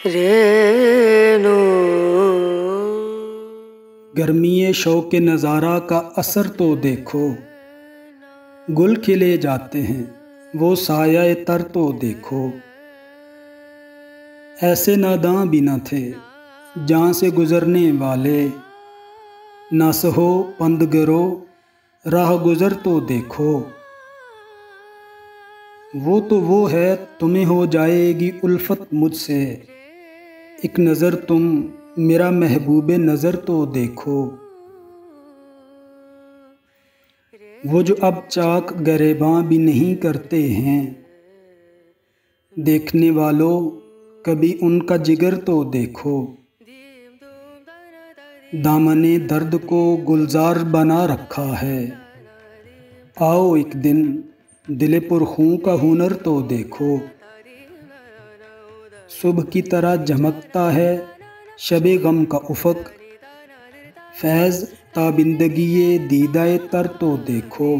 Reno गर्मी शौक़ नज़ारा का असर तो देखो, गुल खिले जाते हैं वो साया तर तो देखो। ऐसे नादां भी न थे जहाँ से गुज़रने वाले, न सहो पंदगरो राह गुज़र तो देखो। वो तो वो है तुम्हें हो जाएगी उल्फत मुझसे, एक नज़र तुम मेरा महबूबे नज़र तो देखो। वो जो अब चाक गरेबां भी नहीं करते हैं, देखने वालों कभी उनका जिगर तो देखो। दामने दर्द को गुलजार बना रखा है, आओ एक दिन दिल पुरखूं का हुनर तो देखो। सुबह की तरह झमकता है शबे गम का उफ़क़, फैज़ ताबिंदगी दीदाए तर तो देखो।